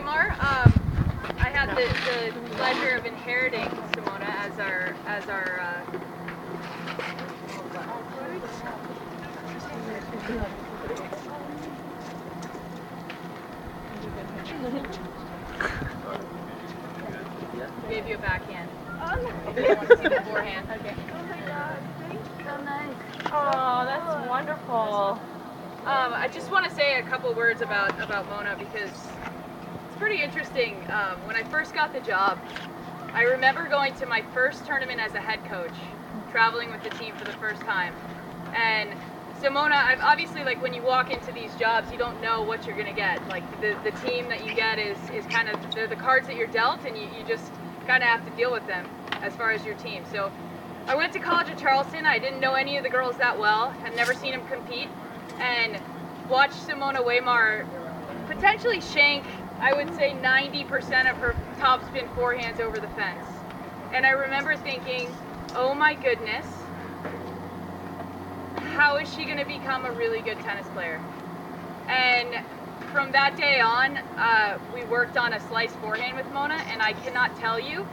Weymar. I had the pleasure of inheriting Simona as our gave you a backhand. If you want to see the forehand. Okay. Oh my God, thanks, so nice. Oh, that's wonderful. I just want to say a couple words about Mona because it's pretty interesting. When I first got the job, I remember going to my first tournament as a head coach, traveling with the team for the first time. And Simona, I've obviously, like, when you walk into these jobs, you don't know what you're going to get. Like, the team that you get is kind of, they're the cards that you're dealt, and you just kind of have to deal with them as far as your team. So I went to college at Charleston. I didn't know any of the girls that well, had never seen them compete, and watched Simona Weymar potentially shank, I would say, 90% of her topspin forehands over the fence. And I remember thinking, oh my goodness, how is she going to become a really good tennis player? And from that day on, we worked on a slice forehand with Mona, and I cannot tell you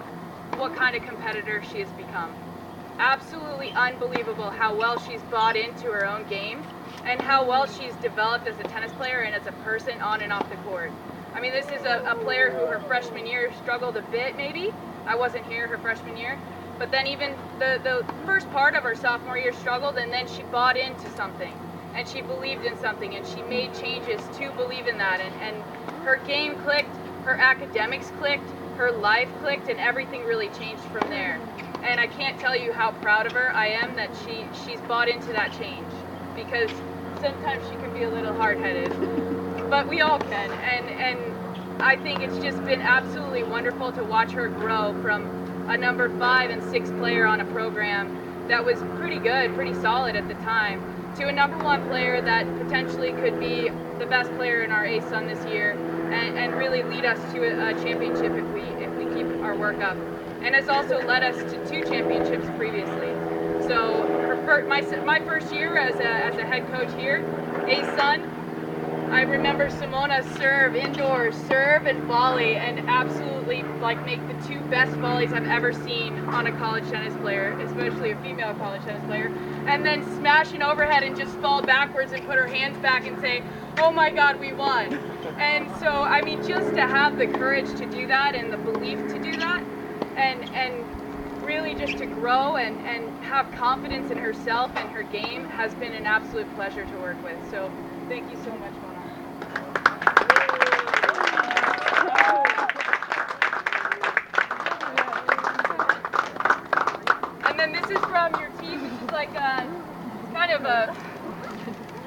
what kind of competitor she has become. Absolutely unbelievable how well she's bought into her own game and how well she's developed as a tennis player and as a person on and off the court. I mean, this is a player who her freshman year struggled a bit, maybe. I wasn't here her freshman year. But then even the first part of her sophomore year struggled, and then she bought into something. And she believed in something, and she made changes to believe in that. And her game clicked, her academics clicked, her life clicked, and everything really changed from there. And I can't tell you how proud of her I am that she's bought into that change. Because sometimes she can be a little hard-headed. But we all can. And I think it's just been absolutely wonderful to watch her grow from a number 5 and 6 player on a program that was pretty good, pretty solid at the time, to a number 1 player that potentially could be the best player in our ASUN this year and really lead us to a championship if we keep our work up. And has also led us to 2 championships previously. So my first year as a head coach here, ASUN, I remember Simona serve indoors, serve and volley, and absolutely like make the 2 best volleys I've ever seen on a college tennis player, especially a female college tennis player, and then smash an overhead and just fall backwards and put her hands back and say, oh my God, we won. And so, I mean, just to have the courage to do that and the belief to do that, and really just to grow and have confidence in herself and her game has been an absolute pleasure to work with. So thank you so much, Mona. And then this is from your team, which is like kind of a,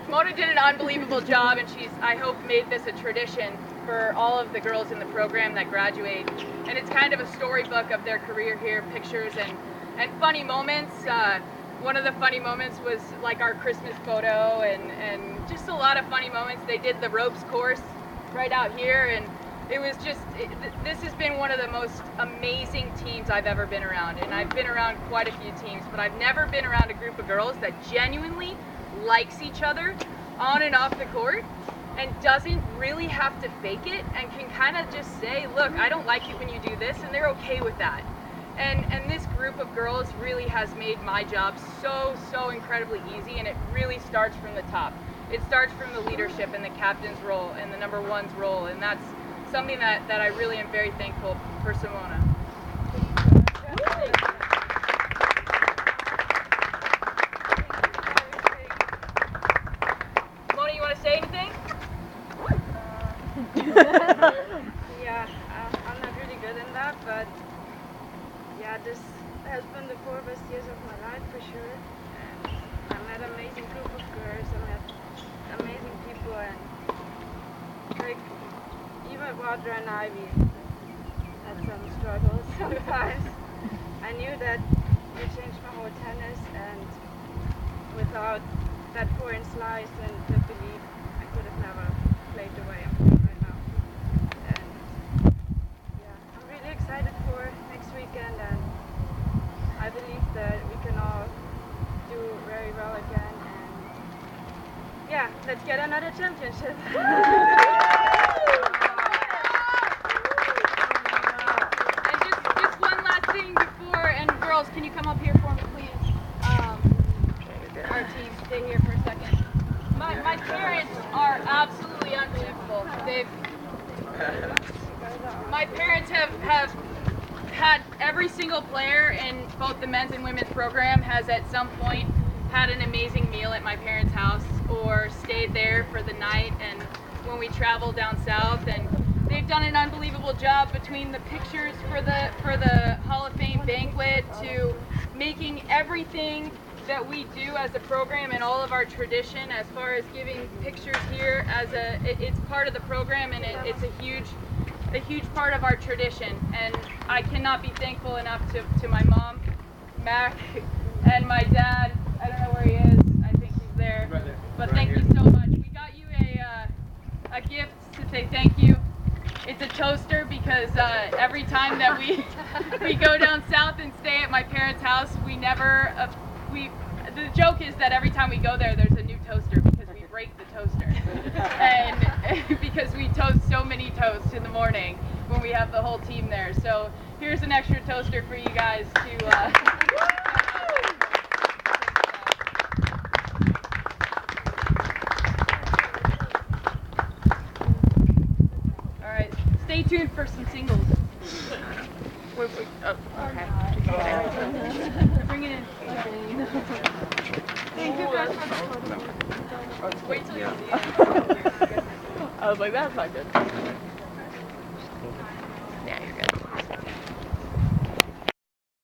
Mona did an unbelievable job, and she's, I hope, made this a tradition for all of the girls in the program that graduate. And it's kind of a storybook of their career here, pictures and funny moments. One of the funny moments was like our Christmas photo and just a lot of funny moments. They did the ropes course right out here, and it was just, this has been one of the most amazing teams I've ever been around. And I've been around quite a few teams, but I've never been around a group of girls that genuinely likes each other on and off the court and doesn't really have to fake it and can kind of just say, look, I don't like it when you do this, and they're okay with that. And this group of girls really has made my job so incredibly easy, and it really starts from the top. It starts from the leadership and the captain's role and the number 1's role, and that's something that I really am very thankful for Simona. Mona, you want to say anything? Yeah, I'm not really good in that, but yeah, this has been the 4 best years of my life for sure. And I met an amazing group of girls, I met amazing people, and like even Roger and Ivy had some struggles sometimes. I knew that it changed my whole tennis, and without that forehand slice and the belief, I could have never played the way I'm playing right now. And yeah, I'm really excited for next weekend, and I believe that we can all do very well again, and yeah, let's get another championship. can you come up here for me, please? Our team, stay here for a second. My parents are absolutely unbelievable. My parents have had every single player in both the men's and women's program has at some point had an amazing meal at my parents' house or stayed there for the night and when we travel down south, and they've done an unbelievable job between the pictures for the Hall of Fame banquet to making everything that we do as a program and all of our tradition as far as giving pictures here as it's part of the program, and it's a huge part of our tradition, and I cannot be thankful enough to my mom, Mac, and my dad. I don't know where he is. I think he's there. Right there. But Right thank here. you so much. We got you a gift to say thank you. It's a toaster because every time that we go down south and stay at my parents' house, the joke is that every time we go there, there's a new toaster because we break the toaster, and because we toast so many toasts in the morning when we have the whole team there. So here's an extra toaster for you guys to. All right, stay tuned for some singles. Wait, oh, okay. Bring it in. Thank you guys for the photo. Wait till you see it. I was like, that's not good.